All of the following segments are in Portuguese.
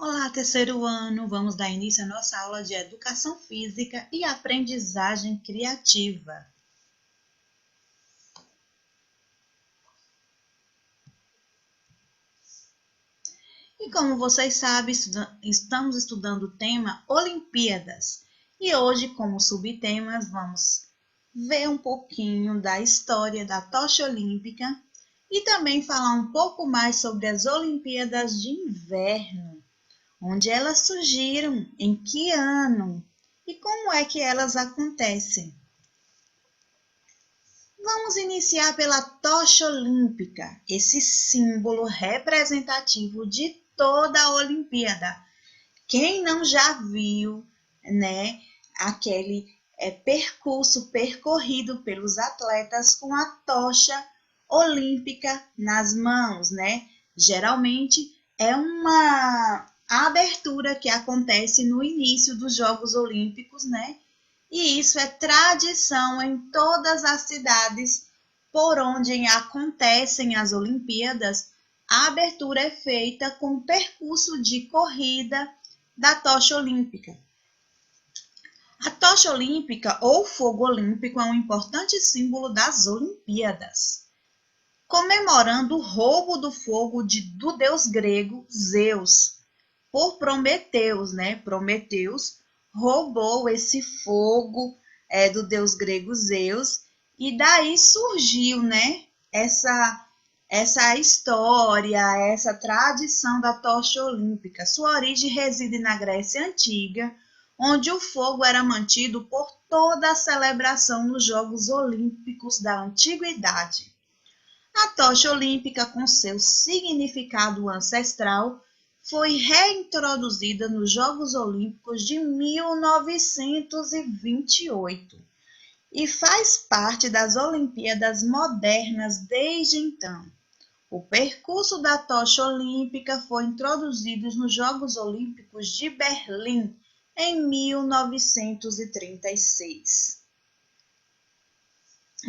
Olá, terceiro ano! Vamos dar início à nossa aula de Educação Física e Aprendizagem Criativa. E como vocês sabem, estamos estudando o tema Olimpíadas. E hoje, como subtemas, vamos ver um pouquinho da história da tocha olímpica e também falar um pouco mais sobre as Olimpíadas de Inverno. Onde elas surgiram, em que ano e como é que elas acontecem. Vamos iniciar pela tocha olímpica, esse símbolo representativo de toda a Olimpíada. Quem não já viu, né, aquele percurso percorrido pelos atletas com a tocha olímpica nas mãos, né? Geralmente é uma abertura que acontece no início dos Jogos Olímpicos, né? E isso é tradição em todas as cidades por onde acontecem as Olimpíadas. A abertura é feita com o percurso de corrida da tocha olímpica. A tocha olímpica ou fogo olímpico é um importante símbolo das Olimpíadas, comemorando o roubo do fogo do deus grego Zeus por Prometeus, né? Prometeus roubou esse fogo do deus grego Zeus e daí surgiu, né? Essa história, essa tradição da tocha olímpica. Sua origem reside na Grécia Antiga, onde o fogo era mantido por toda a celebração nos Jogos Olímpicos da Antiguidade. A tocha olímpica, com seu significado ancestral, foi reintroduzida nos Jogos Olímpicos de 1928 e faz parte das Olimpíadas modernas desde então. O percurso da tocha olímpica foi introduzido nos Jogos Olímpicos de Berlim em 1936.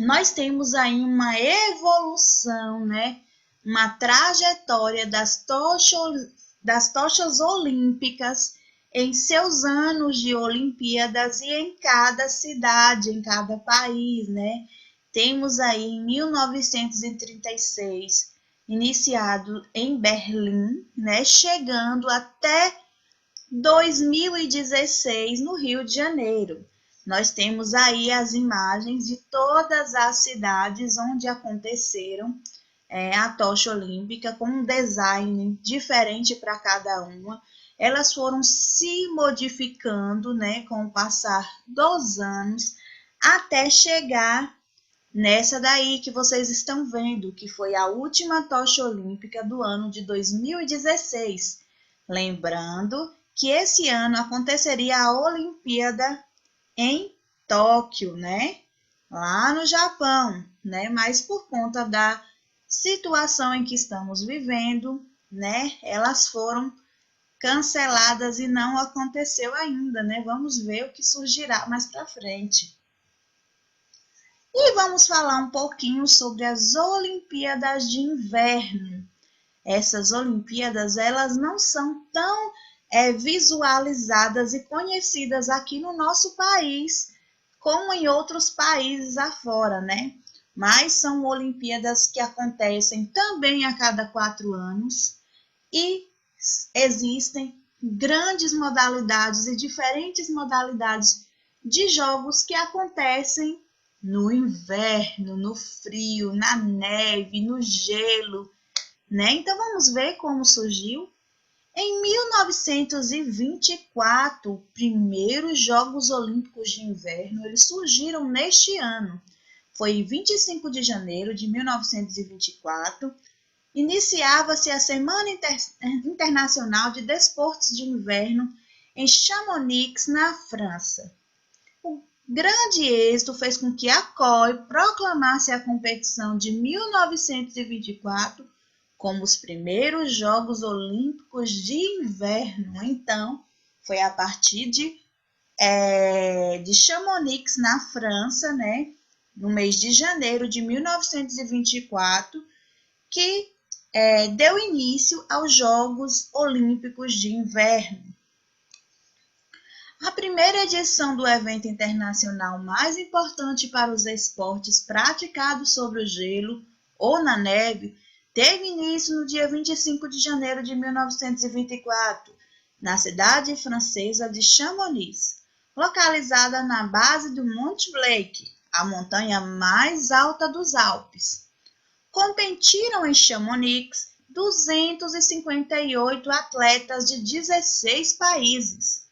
Nós temos aí uma evolução, né? Uma trajetória das tochas olímpicas em seus anos de Olimpíadas e em cada cidade, em cada país, né? Temos aí em 1936 iniciado em Berlim, né, chegando até 2016 no Rio de Janeiro. Nós temos aí as imagens de todas as cidades onde aconteceram a tocha olímpica, com um design diferente para cada uma. Elas foram se modificando, né, com o passar dos anos, até chegar nessa daí que vocês estão vendo, que foi a última tocha olímpica do ano de 2016. Lembrando que esse ano aconteceria a Olimpíada em Tóquio, né? Lá no Japão, né? Mas por conta da situação em que estamos vivendo, né? Elas foram canceladas e não aconteceu ainda, né? Vamos ver o que surgirá mais para frente. E vamos falar um pouquinho sobre as Olimpíadas de Inverno. Essas Olimpíadas, elas não são tão visualizadas e conhecidas aqui no nosso país, como em outros países afora, né? Mas são Olimpíadas que acontecem também a cada 4 anos e existem grandes modalidades e diferentes modalidades de jogos que acontecem no inverno, no frio, na neve, no gelo, né? Então vamos ver como surgiu. Em 1924, os primeiros Jogos Olímpicos de Inverno, eles surgiram neste ano. Foi em 25 de janeiro de 1924. Iniciava-se a Semana Internacional de Desportos de Inverno em Chamonix, na França. O grande êxito fez com que a COI proclamasse a competição de 1924 como os primeiros Jogos Olímpicos de Inverno. Então, foi a partir de Chamonix, na França, né, no mês de janeiro de 1924, que deu início aos Jogos Olímpicos de Inverno. A primeira edição do evento internacional mais importante para os esportes praticados sobre o gelo ou na neve teve início no dia 25 de janeiro de 1924, na cidade francesa de Chamonix, localizada na base do Monte Blake, a montanha mais alta dos Alpes. Competiram em Chamonix 258 atletas de 16 países,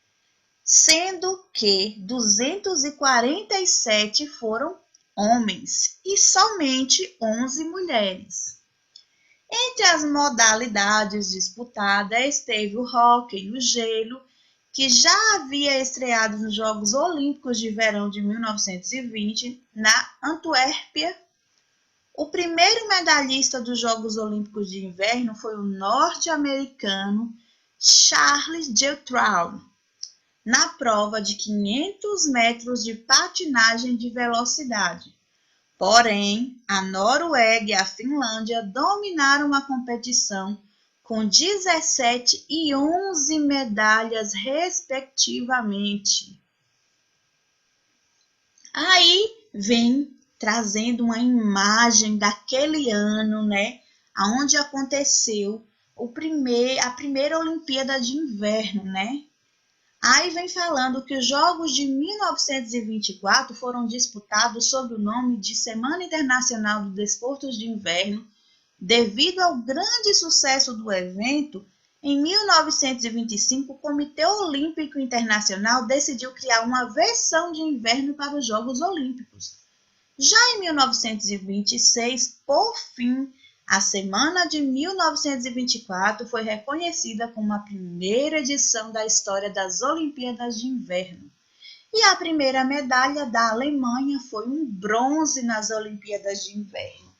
sendo que 247 foram homens e somente 11 mulheres. Entre as modalidades disputadas esteve o hóquei no gelo, que já havia estreado nos Jogos Olímpicos de Verão de 1920 na Antuérpia. O primeiro medalhista dos Jogos Olímpicos de Inverno foi o norte-americano Charles Geertruida, na prova de 500 metros de patinagem de velocidade. Porém, a Noruega e a Finlândia dominaram a competição com 17 e 11 medalhas, respectivamente. Aí vem trazendo uma imagem daquele ano, onde aconteceu a primeira Olimpíada de Inverno, Aí vem falando que os Jogos de 1924 foram disputados sob o nome de Semana Internacional dos Desportos de Inverno. Devido ao grande sucesso do evento, em 1925 o Comitê Olímpico Internacional decidiu criar uma versão de inverno para os Jogos Olímpicos. Já em 1926, por fim, a semana de 1924 foi reconhecida como a primeira edição da história das Olimpíadas de Inverno. E a primeira medalha da Alemanha foi um bronze nas Olimpíadas de Inverno,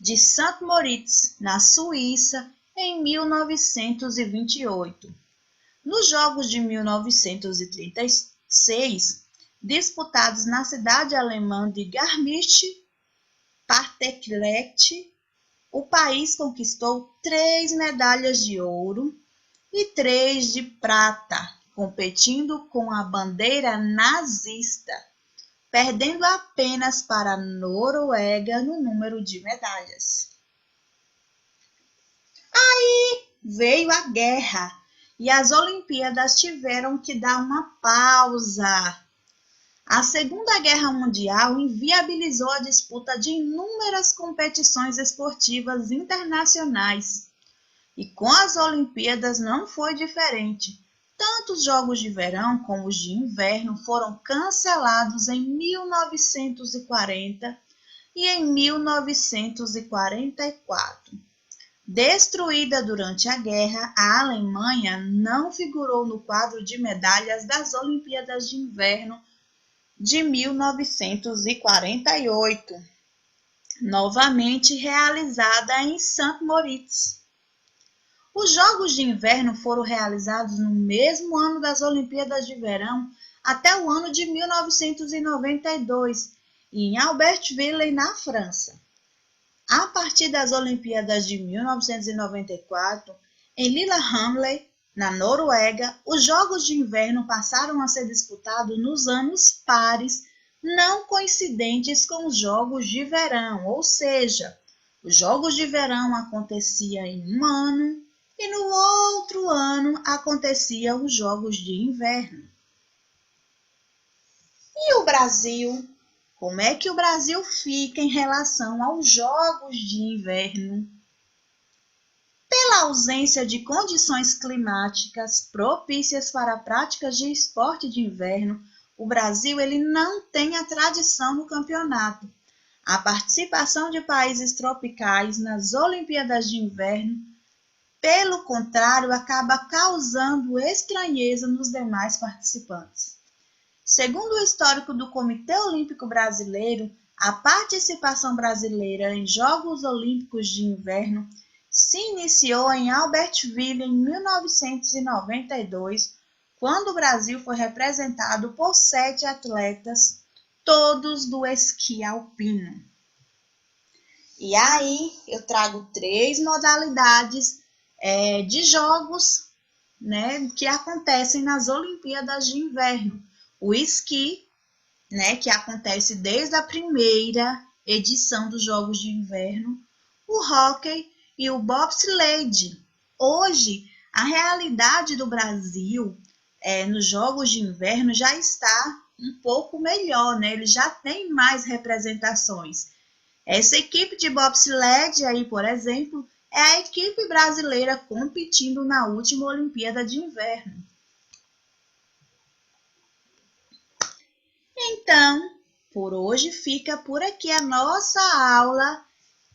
de St. Moritz, na Suíça, em 1928. Nos Jogos de 1936, disputados na cidade alemã de Garmisch-Partenkirchen, o país conquistou 3 medalhas de ouro e 3 de prata, competindo com a bandeira nazista, perdendo apenas para a Noruega no número de medalhas. Aí veio a guerra e as Olimpíadas tiveram que dar uma pausa. A Segunda Guerra Mundial inviabilizou a disputa de inúmeras competições esportivas internacionais. E com as Olimpíadas não foi diferente. Tanto os Jogos de Verão como os de Inverno foram cancelados em 1940 e em 1944. Destruída durante a guerra, a Alemanha não figurou no quadro de medalhas das Olimpíadas de Inverno de 1948, novamente realizada em St. Moritz. Os Jogos de Inverno foram realizados no mesmo ano das Olimpíadas de Verão até o ano de 1992, em Albertville, na França. A partir das Olimpíadas de 1994, em Lillehammer, na Noruega, os Jogos de Inverno passaram a ser disputados nos anos pares, não coincidentes com os Jogos de Verão, ou seja, os Jogos de Verão aconteciam em um ano e no outro ano aconteciam os Jogos de Inverno. E o Brasil? Como é que o Brasil fica em relação aos Jogos de Inverno? Pela ausência de condições climáticas propícias para práticas de esporte de inverno, o Brasil não tem a tradição no campeonato. A participação de países tropicais nas Olimpíadas de Inverno, pelo contrário, acaba causando estranheza nos demais participantes. Segundo o histórico do Comitê Olímpico Brasileiro, a participação brasileira em Jogos Olímpicos de Inverno se iniciou em Albertville em 1992, quando o Brasil foi representado por 7 atletas, todos do esqui alpino. E aí eu trago 3 modalidades de jogos, né, que acontecem nas Olimpíadas de Inverno. O esqui, né, que acontece desde a primeira edição dos Jogos de Inverno, o hóquei e o bobsled. Hoje, a realidade do Brasil nos Jogos de Inverno já está um pouco melhor, né? Ele já tem mais representações. Essa equipe de bobsled aí, por exemplo, é a equipe brasileira competindo na última Olimpíada de Inverno. Então, por hoje fica por aqui a nossa aula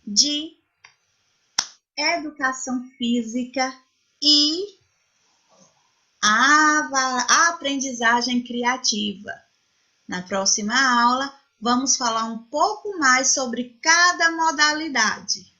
de educação física e a aprendizagem criativa. Na próxima aula, vamos falar um pouco mais sobre cada modalidade.